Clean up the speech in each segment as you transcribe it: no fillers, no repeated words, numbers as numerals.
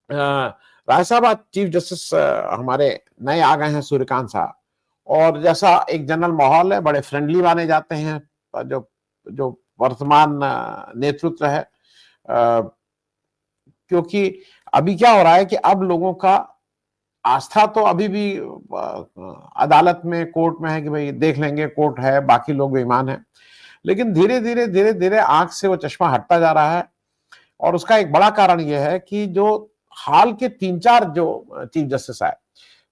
राय साहब, आज chief justice हमारे नए आ गए हैं, सूर्यकांत साहब। और जैसा एक जनरल माहौल है, बड़े फ्रेंडली माने जाते हैं। जो जो वर्तमान नेतृत्व है, क्योंकि अभी क्या हो रहा है कि अब लोगों का आस्था तो अभी भी अदालत में, कोर्ट में है कि भाई देख लेंगे, कोर्ट है, बाकी लोग बेईमान है। लेकिन धीरे धीरे आंख से वो चश्मा हटता जा रहा है। और उसका एक बड़ा कारण यह है कि जो हाल के 3-4 जो चीफ जस्टिस आए,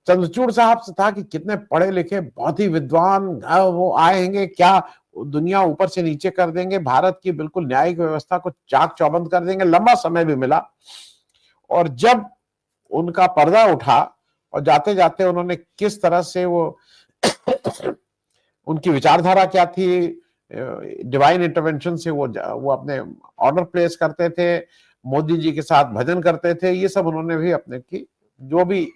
चंद्रचूड़ साहब से था कि कितने पढ़े लिखे, बहुत ही विद्वान, वो आएंगे क्या दुनिया ऊपर से नीचे कर देंगे, भारत की बिल्कुल न्यायिक व्यवस्था को चाक चौबंद कर देंगे। लंबा समय भी मिला, और जब उनका पर्दा उठा और जाते जाते उन्होंने किस तरह से वो उनकी विचारधारा क्या थी, डिवाइन इंटरवेंशन से वो अपने ऑर्डर प्लेस करते थे, मोदी जी के साथ भजन करते थे, ये सब उन्होंने भी अपने की जो भी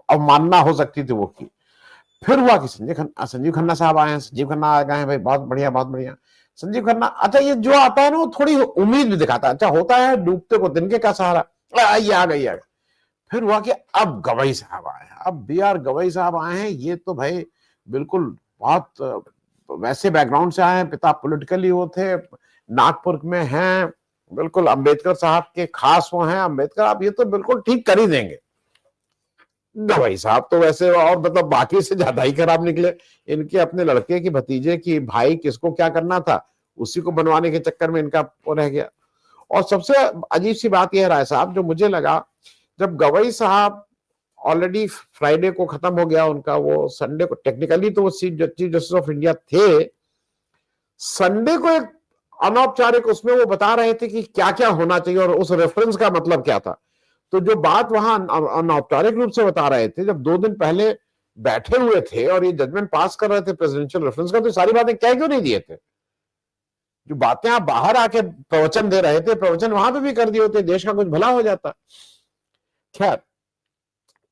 अवमानना हो सकती थी वो की। फिर हुआ कि संजीव खन्ना साहब आए हैं। संजीव खन्ना आ गए हैं, भाई बहुत बढ़िया बहुत बढ़िया। संजीव खन्ना, अच्छा ये जो आता है ना, वो थोड़ी उम्मीद भी दिखाता है। अच्छा होता है डूबते को तिनके का सहारा, ये आ गई। फिर हुआ कि अब गवई साहब आए हैं, अब बी आर गवई साहब आए हैं। ये तो भाई बिल्कुल बहुत वैसे बैकग्राउंड से आए हैं, पिता पॉलिटिकली वो थे, नागपुर में हैं, बिल्कुल अंबेडकर साहब के खास वो हैं अंबेडकर। आप ये तो बिल्कुल ठीक कर ही देंगे। गवई साहब तो वैसे और मतलब बाकी से ज्यादा ही खराब निकले। इनके अपने लड़के की, भतीजे की, भाई किसको क्या करना था, उसी को बनवाने के चक्कर में इनका वो रह गया। और सबसे अजीब सी बात यह राय साहब, जो मुझे लगा, जब गवई साहब ऑलरेडी फ्राइडे को खत्म हो गया उनका, वो संडे को टेक्निकली तो वो चीफ जस्टिस ऑफ इंडिया थे, संडे को एक अनौपचारिक उसमें वो बता रहे थे कि क्या क्या होना चाहिए और उस रेफरेंस का मतलब क्या था। तो जो बात वहां अनौपचारिक रूप से बता रहे थे, जब 2 दिन पहले बैठे हुए थे और ये जजमेंट पास कर रहे थे प्रेसिडेंशियल रेफरेंस का, तो सारी बातें कह क्यों नहीं दिए थे? जो बातें आप बाहर आके प्रवचन दे रहे थे, प्रवचन वहां पे भी कर दिए होते, देश का कुछ भला हो जाता। खैर,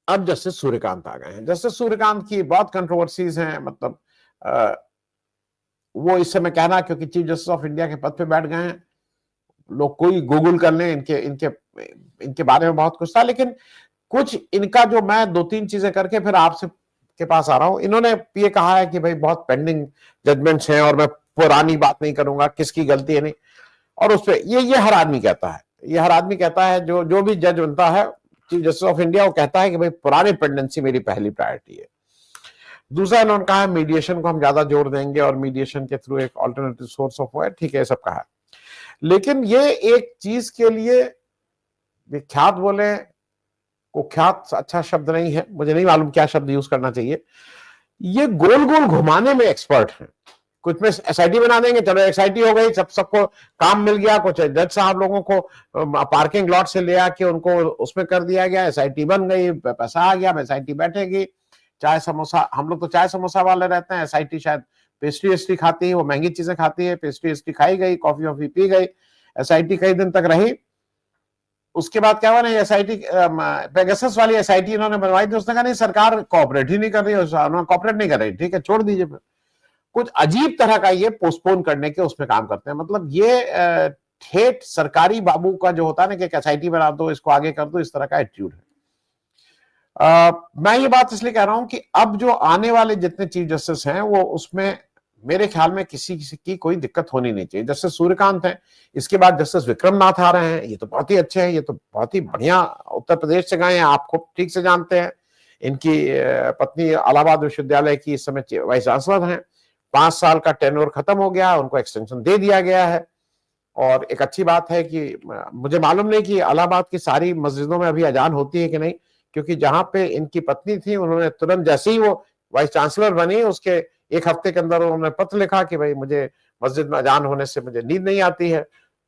अब जस्टिस सूर्यकांत आ गए हैं। जस्टिस सूर्यकांत की बहुत कंट्रोवर्सीज हैं, मतलब वो इस समय कहना, क्योंकि चीफ जस्टिस ऑफ इंडिया के पद पे बैठ गए हैं, लोग कोई गूगल कर लें, इनके इनके इनके बारे में बहुत कुछ था। लेकिन कुछ इनका जो, मैं 2-3 चीजें करके फिर आपसे के पास आ रहा हूं। इन्होंने ये कहा है कि भाई बहुत पेंडिंग जजमेंट्स हैं और मैं पुरानी बात नहीं करूंगा, किसकी गलती है नहीं। और उस पर ये हर आदमी कहता है, ये हर आदमी कहता है, जो भी जज बनता है चीफ जस्टिस ऑफ इंडिया, वो कहता है कि भाई पुरानी पेंडेंसी मेरी पहली प्रायोरिटी है। दूसरा, इन्होंने कहा मीडिएशन को हम ज्यादा जोर देंगे और मीडिएशन के थ्रू एक ऑल्टरनेटिव सोर्स ऑफ वो है, ठीक है, सब कहा। लेकिन ये एक चीज के लिए विख्यात बोले, कुख्यात अच्छा शब्द नहीं है, मुझे नहीं मालूम क्या शब्द यूज करना चाहिए, ये गोल गोल घुमाने में एक्सपर्ट हैं। कुछ में एसआईटी बना देंगे, चलो एसआईटी हो गई, सबको काम मिल गया। कुछ जज साहब लोगों को पार्किंग लॉट से ले आके उनको उसमें कर दिया गया, एसआईटी बन गई, पैसा आ गया, एसआईटी बैठेगी। चाय समोसा, हम लोग तो चाय समोसा वाले रहते हैं, एसआईटी शायद पेस्ट्री वेस्ट्री खाती है, वो महंगी चीजें खाती है, पेस्ट्री वेस्ट्री खाई गई, कॉफी वॉफी पी गई, एसआईटी कई दिन तक रही। उसके बाद क्या हुआ ना, एसआईटी पेगासस वाली एसआईटी इन्होंने बनवाई थी, उसने कहा नहीं सरकार कोऑपरेट ही नहीं कर रही, कोऑपरेट नहीं कर रही, ठीक है छोड़ दीजिए। फिर कुछ अजीब तरह का ये पोस्टपोन करने के उसमें काम करते हैं। मतलब ये ठेठ सरकारी बाबू का जो होता है ना कि एसआईटी बना दो, इसको आगे कर दो, इस तरह का एटीट्यूड है। मैं ये बात इसलिए कह रहा हूं कि अब जो आने वाले जितने चीफ जस्टिस हैं, वो उसमें मेरे ख्याल में किसी की कोई दिक्कत होनी नहीं चाहिए। जस्टिस सूर्यकांत है, इसके बाद जस्टिस विक्रम नाथ आ रहे हैं, ये तो बहुत ही अच्छे हैं, ये तो बहुत ही बढ़िया उत्तर प्रदेश से गए हैं, आप खूब ठीक से जानते हैं। इनकी पत्नी इलाहाबाद विश्वविद्यालय की इस समय वाइस चांसलर हैं, 5 साल का टेन्योर खत्म हो गया, उनको एक्सटेंशन दे दिया गया है। और एक अच्छी बात है कि मुझे मालूम नहीं कि इलाहाबाद की सारी मस्जिदों में अभी अजान होती है कि नहीं, क्योंकि जहां पे इनकी पत्नी थी, उन्होंने तुरंत जैसे ही वो वाइस चांसलर बनी, उसके 1 हफ्ते के अंदर उन्होंने पत्र लिखा कि भाई मुझे मस्जिद में अजान होने से मुझे नींद नहीं आती है।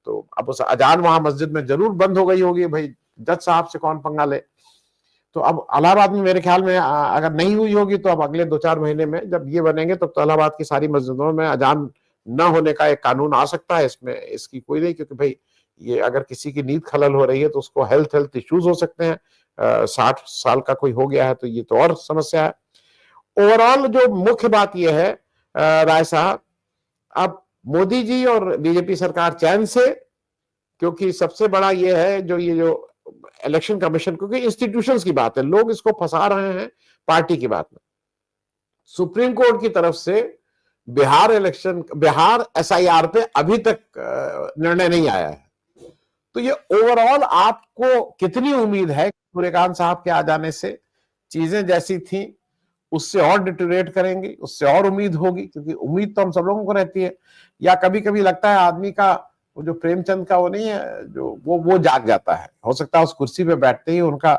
तो अब उस अजान वहां मस्जिद में जरूर बंद हो गई होगी, भाई जज साहब से कौन पंगा ले। तो अब इलाहाबाद में मेरे ख्याल में अगर नहीं हुई होगी, तो अब अगले 2-4 महीने में जब ये बनेंगे तो इलाहाबाद की सारी मस्जिदों में अजान न होने का एक कानून आ सकता है। इसमें इसकी कोई नहीं, क्योंकि भाई ये अगर किसी की नींद खलल हो रही है तो उसको हेल्थ इश्यूज हो सकते हैं। 60 साल का कोई हो गया है तो ये तो और समस्या है। ओवरऑल जो मुख्य बात यह है राय साहब, अब मोदी जी और बीजेपी सरकार चैन से, क्योंकि सबसे बड़ा ये है जो इलेक्शन कमीशन, क्योंकि इंस्टीट्यूशंस की बात है, लोग इसको फंसा रहे हैं पार्टी की बात में। सुप्रीम कोर्ट की तरफ से बिहार एसआईआर पे अभी तक निर्णय नहीं आया है। तो ये ओवरऑल आपको कितनी उम्मीद है सूर्यकांत साहब के आ जाने से चीजें जैसी थी उससे और डिटोरेट करेंगी, उससे और उम्मीद होगी? क्योंकि उम्मीद तो हम सब लोगों को रहती है, या कभी कभी लगता है आदमी का वो जो प्रेमचंद का वो नहीं है, जो वो जाग जाता है, हो सकता है उस कुर्सी पे बैठते ही उनका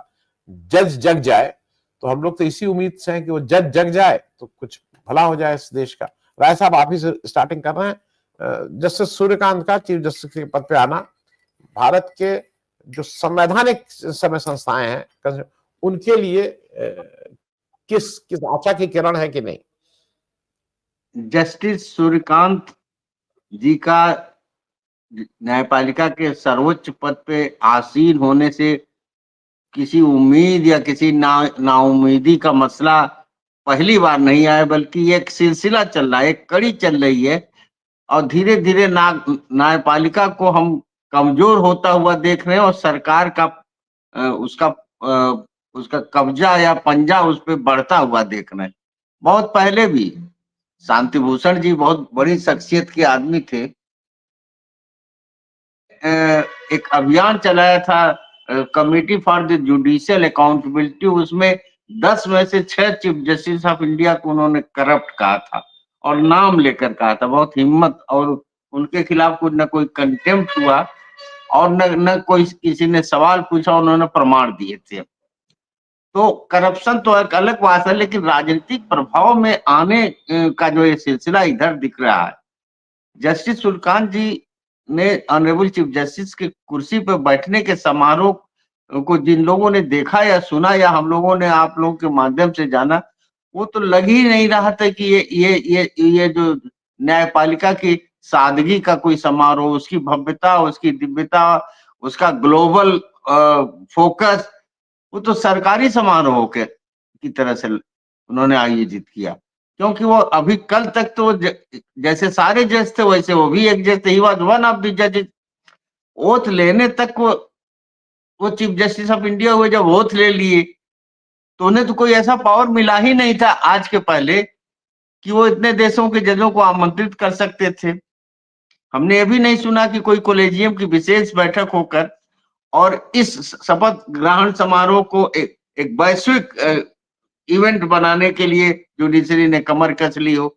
जज जग जाए। तो हम लोग तो इसी उम्मीद से हैं कि वो जज जग जाए तो कुछ भला हो जाए इस देश का। राय साहब, आप ही से स्टार्टिंग कर रहे हैं। जस्टिस सूर्यकांत का चीफ जस्टिस के पद पे आना भारत के जो संवैधानिक समय संस्थाएं हैं उनके लिए किस किस आशा की किरण है कि नहीं? जस्टिस सूर्यकांत जी का न्यायपालिका के सर्वोच्च पद पे आसीन होने से किसी उम्मीद या किसी नाउम्मीदी का मसला पहली बार नहीं आया, बल्कि एक सिलसिला चल रहा है, एक कड़ी चल रही है। और धीरे धीरे न्यायपालिका को हम कमजोर होता हुआ देख रहे हैं, और सरकार का उसका कब्जा या पंजा उस पर बढ़ता हुआ देख रहे हैं। बहुत पहले भी शांति भूषण जी बहुत बड़ी शख्सियत के आदमी थे। एक अभियान चलाया था committee for the judicial accountability, उसमें 10 में से 6 चीफ जस्टिस ऑफ इंडिया को उन्होंने करप्ट कहा था, और नाम लेकर कहा था। बहुत हिम्मत, और उनके खिलाफ कुछ न कोई कंटेम्प्ट हुआ, और न कोई किसी ने सवाल पूछा, उन्होंने प्रमाण दिए थे। तो करप्शन तो एक अलग बात है, लेकिन राजनीतिक प्रभाव में आने का जो ये सिलसिला इधर दिख रहा है, जस्टिस सूर्यकांत जी ने ऑनरेबल चीफ जस्टिस की कुर्सी पर बैठने के समारोह को जिन लोगों ने देखा या सुना, या हम लोगों ने आप लोगों के माध्यम से जाना, वो तो लग ही नहीं रहा था कि ये जो न्यायपालिका की सादगी का कोई समारोह, उसकी भव्यता, उसकी दिव्यता, उसका ग्लोबल फोकस, वो तो सरकारी समारोह के की तरह से उन्होंने आयोजित किया। क्योंकि वो अभी कल तक तो जैसे सारे जज थे वैसे वो भी एक जज थे, he was one of the जजेस। ओथ लेने तक वो चीफ जस्टिस ऑफ इंडिया हुए, जब ओथ ले लिए तो उन्हें तो कोई ऐसा पावर मिला ही नहीं था आज के पहले कि वो इतने देशों के जजों को आमंत्रित कर सकते थे। हमने ये भी नहीं सुना कि कोई कोलेजियम की विशेष बैठक होकर और इस शपथ ग्रहण समारोह को एक वैश्विक इवेंट बनाने के लिए जुडिशरी ने कमर कस ली हो।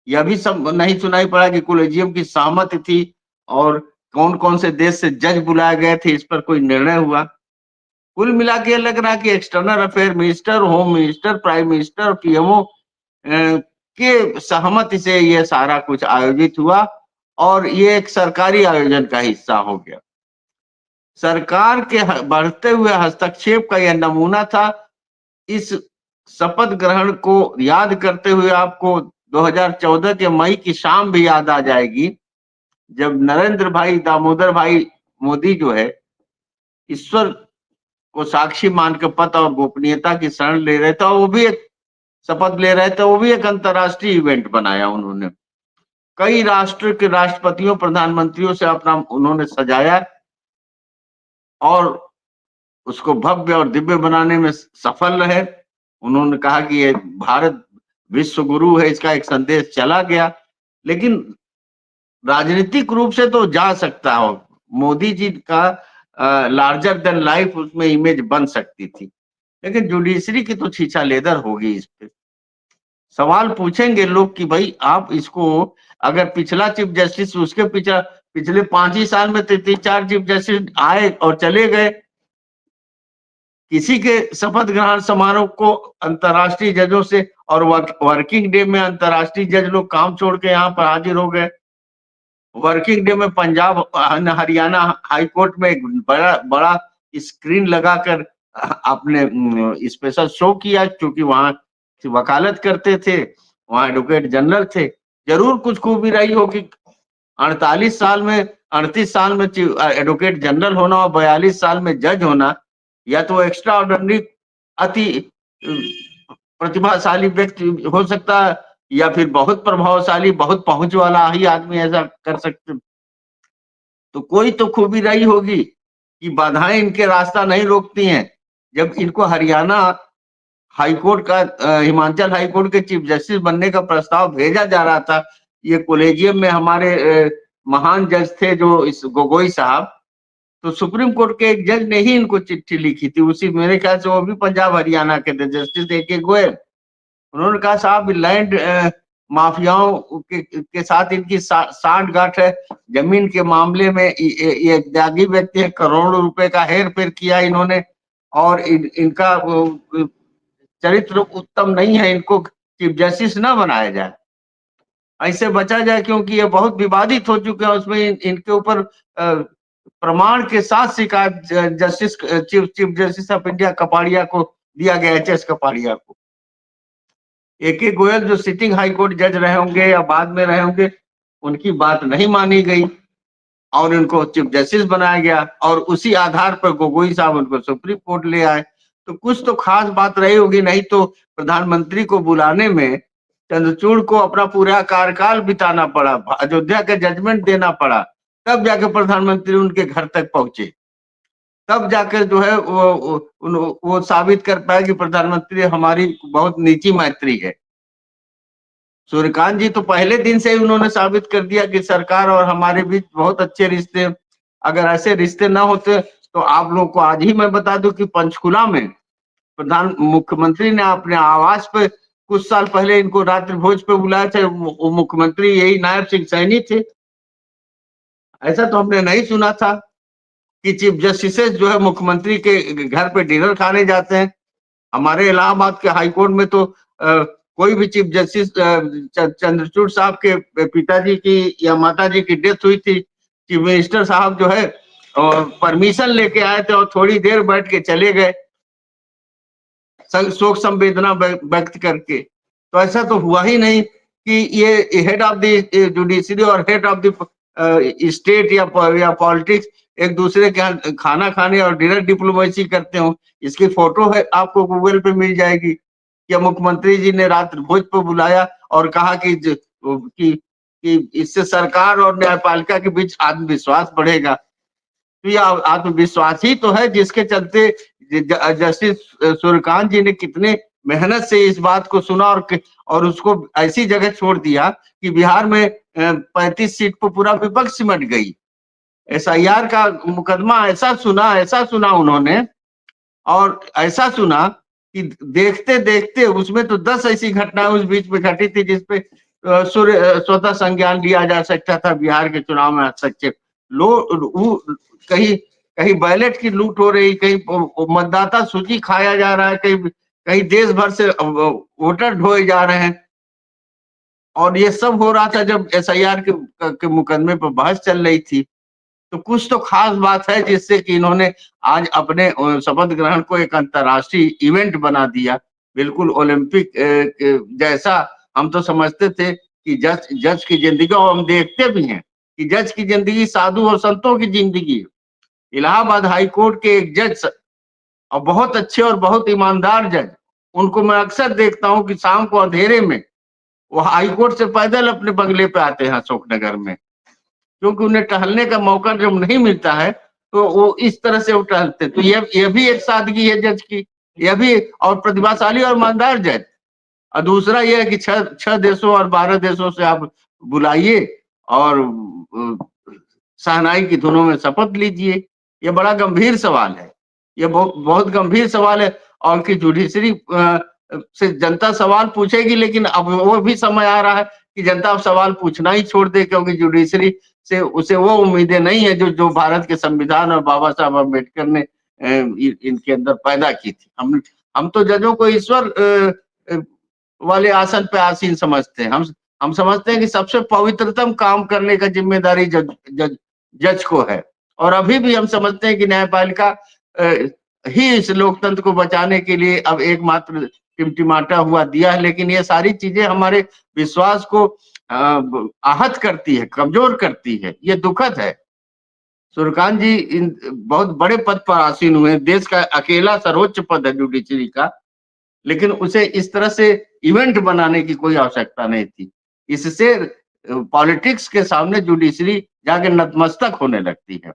यह भी सब नहीं सुनाई पड़ा कि कोलेजियम की सहमति थी और कौन कौन से देश से जज बुलाए गए थे, इस पर कोई निर्णय हुआ। कुल मिला के लग रहा कि external affair minister, home minister, prime minister, PMO के सहमति से यह सारा कुछ आयोजित हुआ, और ये एक सरकारी आयोजन का हिस्सा हो गया। सरकार के बढ़ते हुए हस्तक्षेप का यह नमूना था। इस शपथ ग्रहण को याद करते हुए आपको 2014 के मई की शाम भी याद आ जाएगी, जब नरेंद्र भाई दामोदर भाई मोदी जो है ईश्वर को साक्षी मान के पद और गोपनीयता की शरण ले रहे थे, वो भी एक शपथ ले रहे थे, वो भी एक अंतर्राष्ट्रीय इवेंट बनाया उन्होंने। कई राष्ट्र के राष्ट्रपतियों, प्रधानमंत्रियों से अपना उन्होंने सजाया और उसको भव्य और दिव्य बनाने में सफल रहे। उन्होंने कहा कि ये भारत विश्व गुरु है, इसका एक संदेश चला गया। लेकिन राजनीतिक रूप से तो जा सकता हो, मोदी जी का लार्जर देन लाइफ उसमें इमेज बन सकती थी, लेकिन जुडिशरी की तो छीछा लेदर होगी इस पे। सवाल पूछेंगे लोग कि भाई आप इसको, अगर पिछला चीफ जस्टिस, उसके पिछले 5 ही साल में 3-4 चीफ जस्टिस आए और चले गए, किसी के शपथ ग्रहण समारोह को अंतर्राष्ट्रीय जजों से, और वर्किंग डे में अंतर्राष्ट्रीय जज लोग काम छोड़ के यहाँ पर हाजिर हो गए। वर्किंग डे में पंजाब हरियाणा हाई कोर्ट में एक बड़ा स्क्रीन लगाकर आपने स्पेशल शो किया, क्योंकि वहां वकालत करते थे, वहां एडवोकेट जनरल थे। जरूर कुछ खूबी रही होगी 38 साल में 38 साल में एडवोकेट जनरल होना और 42 साल में जज होना, या तो एक्स्ट्रा ऑर्डिनरी अति प्रतिभाशाली व्यक्ति हो सकता है, या फिर बहुत प्रभावशाली, बहुत पहुंच वाला ही आदमी ऐसा कर सकते। तो कोई तो खूबी रही होगी कि बाधाएं इनके रास्ता नहीं रोकती हैं। जब इनको हरियाणा हाईकोर्ट का हिमाचल हाईकोर्ट के चीफ जस्टिस बनने का प्रस्ताव भेजा जा रहा था, ये कॉलेजियम में हमारे महान जज थे जो इस गोगोई साहब, तो सुप्रीम कोर्ट के एक जज ने ही इनको चिट्ठी लिखी थी, उसी मेरे ख्याल से वो भी पंजाब हरियाणा के थे, जस्टिस ए.के. गोयल। उन्होंने कहा साहब लैंड माफियाओं के साथ इनकी सांठ-गांठ है, जमीन के मामले में ये त्यागी व्यक्ति है, करोड़ों रुपए का हेर फेर किया इन्होंने, और इनका चरित्र उत्तम नहीं है, इनको चीफ जस्टिस ना बनाया जाए, ऐसे बचा जाए, क्योंकि ये बहुत विवादित हो चुके हैं। उसमें इनके ऊपर प्रमाण के साथ शिकायत justice chief justice of India Kapadia को दिया गया, एच.एस. कपाड़िया को। ए.के. गोयल जो सिटिंग हाई कोर्ट जज रहे होंगे या बाद में रहे होंगे, उनकी बात नहीं मानी गई और उनको चीफ जस्टिस बनाया गया, और उसी आधार पर गोगोई साहब उनको सुप्रीम कोर्ट ले आए। तो कुछ तो खास बात रही होगी, नहीं तो प्रधानमंत्री को बुलाने में चंद्रचूड़ को अपना पूरा कार्यकाल बिताना पड़ा, अयोध्या का जजमेंट देना पड़ा, तब जाके प्रधानमंत्री उनके घर तक पहुंचे, तब जाकर जो है वो साबित कर पाए कि प्रधानमंत्री हमारी बहुत निजी मैत्री है। सूर्यकांत जी तो पहले दिन से ही उन्होंने साबित कर दिया कि सरकार और हमारे बीच बहुत अच्छे रिश्ते, अगर ऐसे रिश्ते ना होते तो आप लोगों को आज ही मैं बता दूं कि पंचकुला में मुख्यमंत्री ने अपने आवास पे कुछ साल पहले इनको रात्रि भोज पे बुलाए थे, वो मुख्यमंत्री यही नायब सिंह सैनी थे। ऐसा तो हमने नहीं सुना था कि चीफ जस्टिस जो है मुख्यमंत्री के घर पे डिनर खाने जाते हैं। हमारे इलाहाबाद के हाईकोर्ट में तो कोई भी चीफ जस्टिस चंद्रचूड़ साहब के पिताजी की या माताजी की डेथ हुई थी, चीफ मिनिस्टर साहब जो है परमिशन लेके आए थे और थोड़ी देर बैठ के चले गए शोक संवेदना व्यक्त करके। तो ऐसा तो हुआ ही नहीं कि ये हेड ऑफ द जुडिशरी और हेड ऑफ द स्टेट या पॉलिटिक्स एक दूसरे के यहाँ खाना खाने और डिनर डिप्लोमेसी करते हो। इसकी फोटो है, आपको गूगल पे मिल जाएगी कि मुख्यमंत्री जी ने रात्रि भोज पे बुलाया और कहा कि इससे सरकार और न्यायपालिका के बीच आत्मविश्वास बढ़ेगा। तो ये आत्मविश्वास ही तो है जिसके चलते जस्टिस सूर्यकांत जी ने कितने मेहनत से इस बात को सुना और उसको ऐसी जगह छोड़ दिया कि बिहार में 35 सीट पर पूरा विपक्ष सिमट गई। SIR का मुकदमा ऐसा सुना उन्होंने, और ऐसा सुना कि देखते देखते उसमें तो 10 ऐसी घटनाएं उस बीच में घटी थी जिसपे स्वतः संज्ञान लिया जा सकता था बिहार के चुनाव में हस्तक्षेप। कहीं बैलेट की लूट हो रही, कहीं मतदाता सूची खाया जा रहा है, कहीं देश भर से वोटर ढोए जा रहे हैं, और ये सब हो रहा था जब SIR के मुकदमे पर बहस चल रही थी। तो कुछ तो खास बात है जिससे कि इन्होंने आज अपने शपथ ग्रहण को एक अंतर्राष्ट्रीय इवेंट बना दिया, बिल्कुल ओलंपिक जैसा। हम तो समझते थे कि जज की जिंदगी, और हम देखते भी हैं कि जज की जिंदगी साधु और संतों की जिंदगी है। इलाहाबाद हाई कोर्ट के एक जज और बहुत अच्छे और बहुत ईमानदार जज, उनको मैं अक्सर देखता हूं कि शाम को अंधेरे में वो हाई कोर्ट से पैदल अपने बंगले पे आते हैं अशोकनगर में, क्योंकि उन्हें टहलने का मौका जब नहीं मिलता है तो वो इस तरह से वो टहलते। तो ये भी एक सादगी है जज की, यह भी, और प्रतिभाशाली और ईमानदार जज। और दूसरा यह है कि 6 देशों और 12 देशों से आप बुलाइए और शहनाई की धुनों में शपथ लीजिए। ये बड़ा गंभीर सवाल है, ये बहुत गंभीर सवाल है, और कि जुडिशरी से जनता सवाल पूछेगी, लेकिन अब वो भी समय आ रहा है कि जनता सवाल पूछना ही छोड़ दे, क्योंकि जुडिशरी से उसे वो उम्मीदें नहीं है जो भारत के संविधान और बाबा साहब अम्बेडकर ने इनके अंदर पैदा की थी। हम तो जजों को ईश्वर वाले आसन पे आसीन समझते हैं। हम समझते हैं कि सबसे पवित्रतम काम करने का जिम्मेदारी जज को है, और अभी भी हम समझते हैं कि न्यायपालिका ही इस लोकतंत्र को बचाने के लिए अब एकमात्र टिमटिमाता हुआ दिया है। लेकिन ये सारी चीजें हमारे विश्वास को आहत करती है, कमजोर करती है, ये दुखद है। सूर्यकांत जी इन बहुत बड़े पद पर आसीन हुए, देश का अकेला सर्वोच्च पद है जुडिशरी का, लेकिन उसे इस तरह से इवेंट बनाने की कोई आवश्यकता नहीं थी। इससे पॉलिटिक्स के सामने जुडिशरी जाके नतमस्तक होने लगती है।